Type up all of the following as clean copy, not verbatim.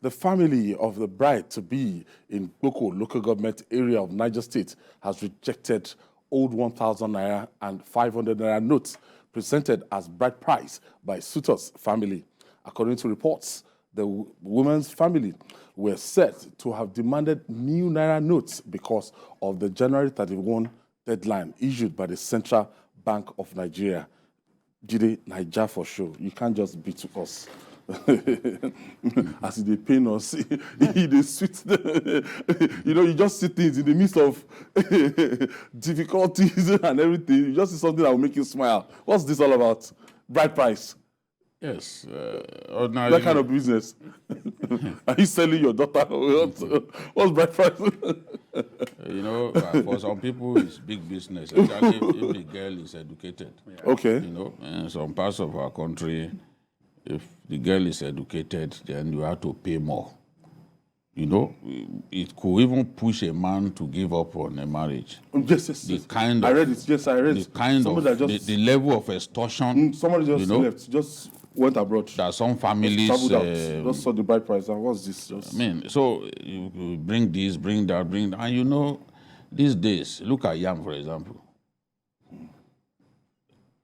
The family of the bride-to-be in Boko local government area of Niger State has rejected old 1,000 Naira and 500 Naira notes presented as bride price by suitor's family. According to reports, the woman's family were said to have demanded new Naira notes because of the January 31 deadline issued by the Central Bank of Nigeria. Jide, Niger for sure. You can't just be to us. As they pain us, they sweet. You just see things in the midst of difficulties and everything. You just see something that will make you smile. What's this all about? Bride price. Yes. That kind of business. Are you selling your daughter? What's bride price? For some people, it's big business, especially if the girl is educated. Yeah. Okay. In some parts of our country, if the girl is educated, then you have to pay more. It could even push a man to give up on a marriage. Yes. I read it. Yes, I read it. The level of extortion. Somebody just left, just went abroad. That some families just saw the bride price. And what's this? So you bring this, bring that, and these days, look at yam, for example.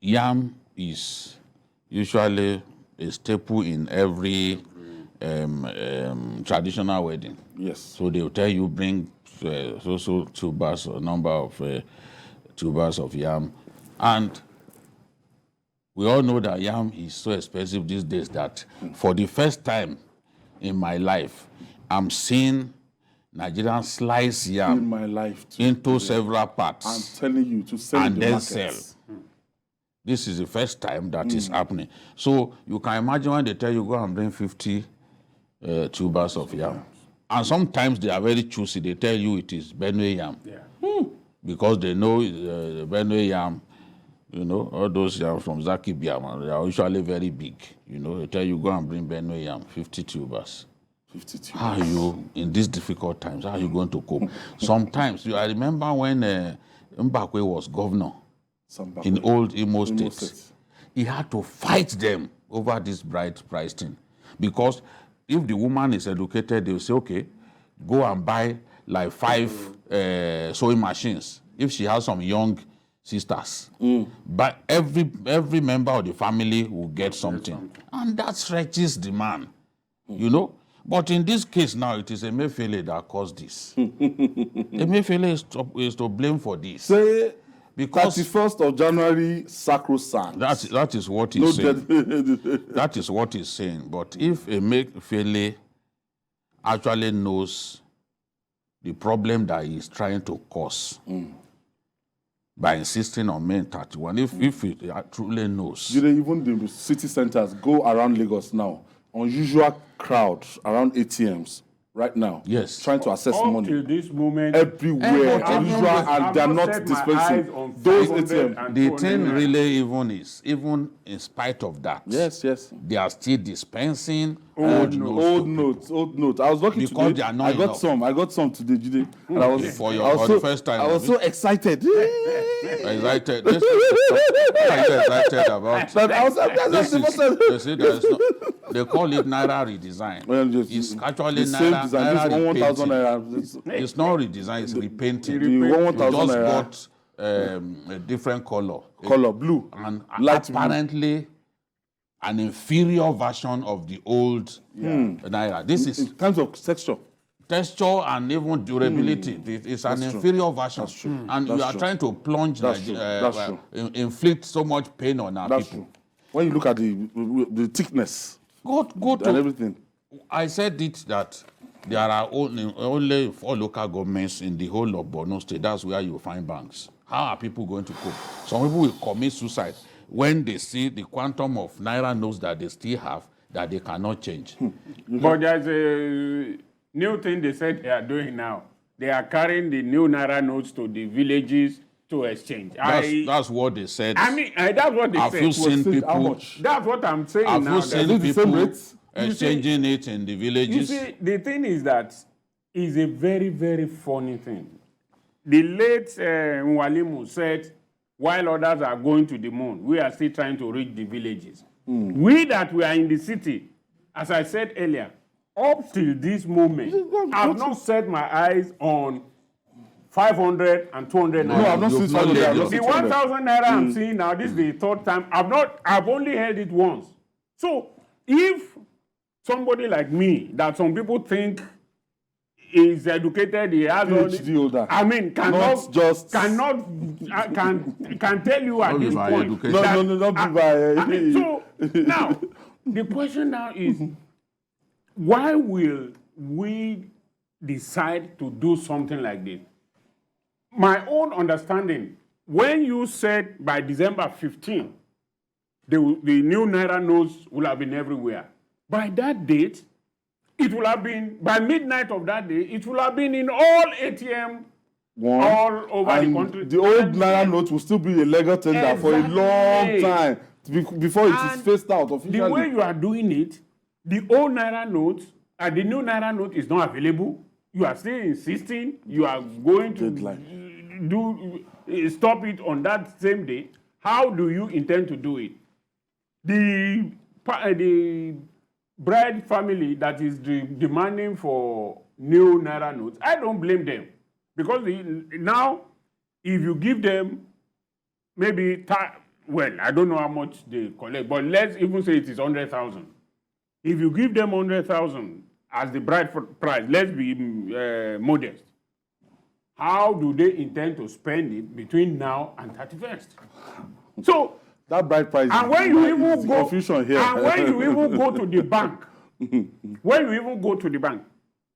Yam is usually a staple in every traditional wedding. Yes. So they will tell you bring so tubers or number of tubers of yam, and we all know that yam is so expensive these days that for the first time in my life, I'm seeing Nigerians slice yam in my life into several parts. I'm telling you, to sell and the then markets. sell. This is the first time that is happening. So you can imagine when they tell you go and bring 50 tubers of yam. And sometimes they are very choosy. They tell you it is Benue yam. Yeah. Because they know the Benue yam, all those yams from Zaki Biam, they are usually very big. They tell you go and bring Benue yam, 50 tubers. 50 tubers. How are you, in these difficult times, how are you going to cope? Sometimes, I remember when Mbakwe was governor, in old Imo State, he had to fight them over this bride price thing. Because if the woman is educated, they will say, okay, go and buy like 5 sewing machines. If she has some young sisters. But every member of the family will get something. And that stretches the man, But in this case now, it is Emefiele that caused this. Emefiele is to blame for this. Say, because 31st of January, sacrosanct. That is what he's saying. That is what he's saying. But if Emefiele actually knows the problem that he's trying to cause by insisting on May 31, if he truly knows. Even the city centers go around Lagos now. Unusual crowd around ATMs right now. Yes. Trying to access money. Till this moment. Everywhere. Unusual, and they are not dispensing those ATMs. The thing really even in spite of that. Yes. They are still dispensing old notes. I was lucky because today. They are not I got some today, Jide. And I was for the first time. I was so excited. Excited. Excited about. They call it Naira Redesign. It's actually Naira 1,000 Naira. It's not redesign, it's repainting. You just got a different color. Color, blue. And light apparently an inferior version of the old Naira. This is in terms of texture and even durability. It's an inferior version. That's true. And you are trying to plunge, inflict so much pain on our people. True. When you look at the thickness go to and everything. I said it that there are only 4 local governments in the whole of Borno State. That's where you find banks. How are people going to cope? Some people will commit suicide when they see the quantum of Naira notes that they still have that they cannot change. But there's a new thing they said they are doing now. They are carrying the new Naira notes to the villages to exchange. That's what they said. I mean, that's what they said. Have you seen people? How much? That's what I'm saying have now. You seen people exchanging it in the villages? You see, the thing is that it's a very, very funny thing. The late Nwalimu said, while others are going to the moon, we are still trying to reach the villages. We that we are in the city, as I said earlier, up till this moment, I've not set my eyes on 500 and 200 naira. No, I've not seen 500. I've not The seen 1,000 naira I'm seeing now, this is the third time. I've only heard it once. So if somebody like me, that some people think is educated, he has PhD holder. I mean, can tell you at this point. Not by. So now, the question now is, why will we decide to do something like this? My own understanding, when you said by December 15, the new Naira notes will have been everywhere. By that date, it will have been, by midnight of that day, it will have been in all ATM all over the country. The old Naira note will still be a legal tender for a long time before it is phased out officially. The way you are doing it, the old Naira note and the new Naira note is not available. You are still insisting you are going to stop it on that same day. How do you intend to do it? The bride family that is demanding for new Naira notes, I don't blame them. Because now, if you give them maybe, I don't know how much they collect, but let's even say it is 100,000. If you give them 100,000 as the bride price, let's be modest. How do they intend to spend it between now and 31st? So, that bride price and when you even go, confusion here. And when you even go to the bank,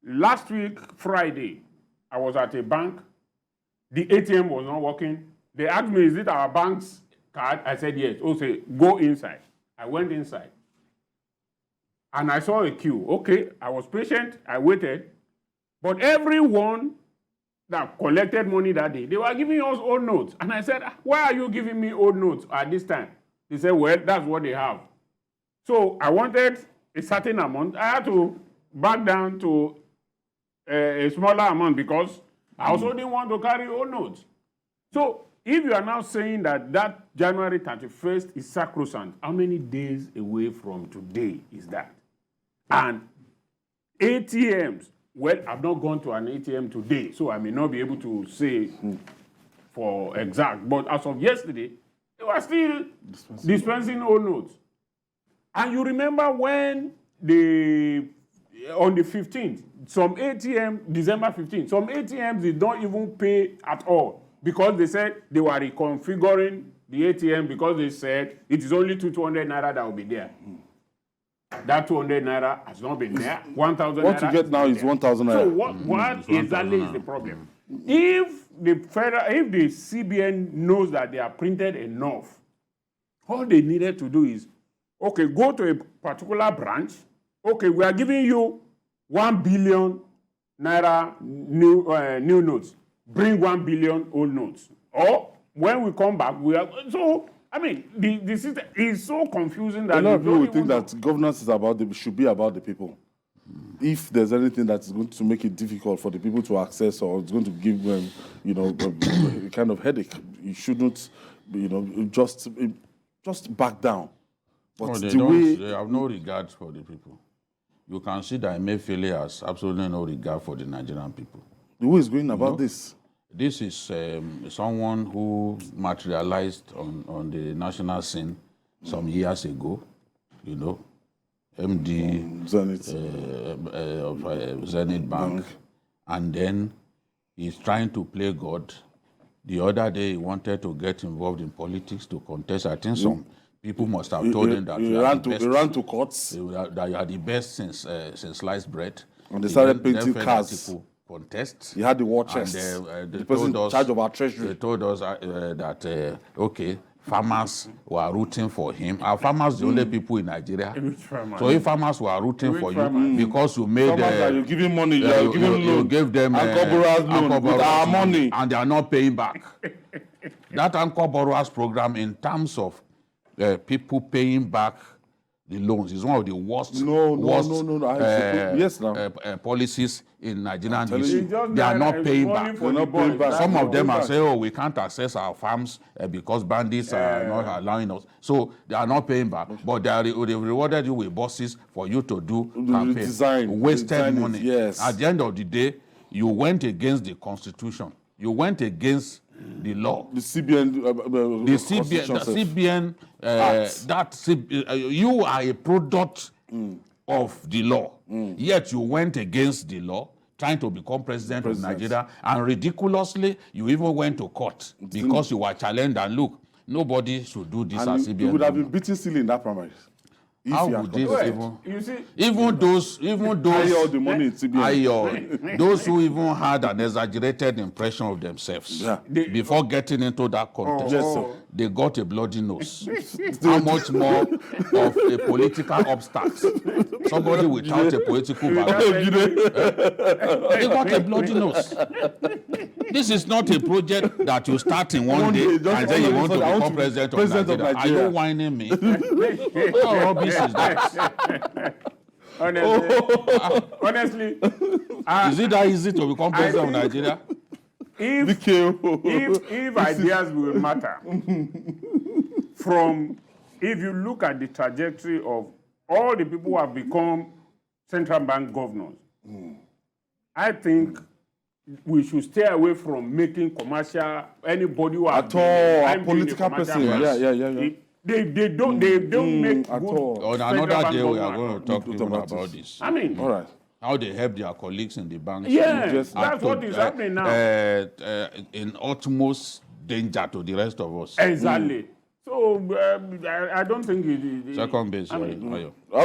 last week, Friday, I was at a bank. The ATM was not working. They asked me, is it our bank's card? I said, yes. Okay, go inside. I went inside. And I saw a queue. Okay, I was patient. I waited. But everyone that collected money that day, they were giving us old notes. And I said, why are you giving me old notes at this time? They said, well, that's what they have. So I wanted a certain amount. I had to back down to a smaller amount because I also didn't want to carry old notes. So if you are now saying that January 31st is sacrosanct, how many days away from today is that? And ATMs, well, I've not gone to an ATM today, so I may not be able to say for exact. But as of yesterday, they were still dispensing old notes. And you remember when on the 15th, December 15th, some ATMs did not even pay at all because they said they were reconfiguring the ATM because they said it is only 200 naira that will be there. That 200 naira has not been there. 1,000 naira. What you get now is 1,000 naira. So what exactly is the problem? If the CBN knows that they are printed enough, all they needed to do is, okay, go to a particular branch. Okay, we are giving you 1 billion naira new notes. Bring 1 billion old notes. Or when we come back, we are so. I mean, the system is so confusing that a lot of people think that governance should be about the people. If there's anything that is going to make it difficult for the people to access or it's going to give them, a kind of headache, you shouldn't, just back down. But they have no regard for the people. You can see that Emefiele has absolutely no regard for the Nigerian people. The way he's going about this. This is someone who materialized on the national scene some years ago, MD of Zenith Bank. And then he's trying to play God. The other day he wanted to get involved in politics to contest. I think some people must have told him that he ran to courts. That you are the best since sliced bread. And they started painting cars. Contest. He had the war chest. The person in charge of our treasury. They told us that, farmers were rooting for him. Are farmers the only people in Nigeria? So if farmers were rooting for you because you made... you giving money, you giving loan. You gave them loan with our money. And they are not paying back. That Anchor Borrowers program in terms of people paying back the loans. It's one of the worst, No. Yes, policies in Nigerian telling history. you. Just They are Naira not is paying money back. for They're the not paying boys. back. Some of them are Back. saying, oh, we can't access our farms because bandits are not allowing us. So they are not paying back, but they rewarded you with buses for you to do campaign. Redesign. Wasted Redesign it, money. yes. At the end of the day, you went against the Constitution. You went against the law. The CBN, The CBN, you are a product of the law. Yet you went against the law, trying to become president of Nigeria, and ridiculously, you even went to court because you were challenged. And look, nobody should do this as CBN. You would have been beaten still in that primary. How would this Well, you see, even those all the money in CBN. those who even had an exaggerated impression of themselves before getting into that contest, Yes, sir. they got a bloody nose. How much more of a political obstacle? Somebody without a political background, they got a bloody nose. This is not a project that you start in one day and say you want to become president of Nigeria. Are you whining me? How rubbish is that? honestly, Is it that easy to become president of Nigeria? if ideas will matter, if you look at the trajectory of all the people who have become central bank governors, I think we should stay away from making commercial anybody who has a political person. Yeah. They don't make at good all. On central another bank day, we are governors. going to talk even about about this. I mean, All right. How they help their colleagues in the banks. yes, that's what is happening now. In utmost danger to the rest of us. Exactly. So I don't think it. Second base, I mean, Ayo.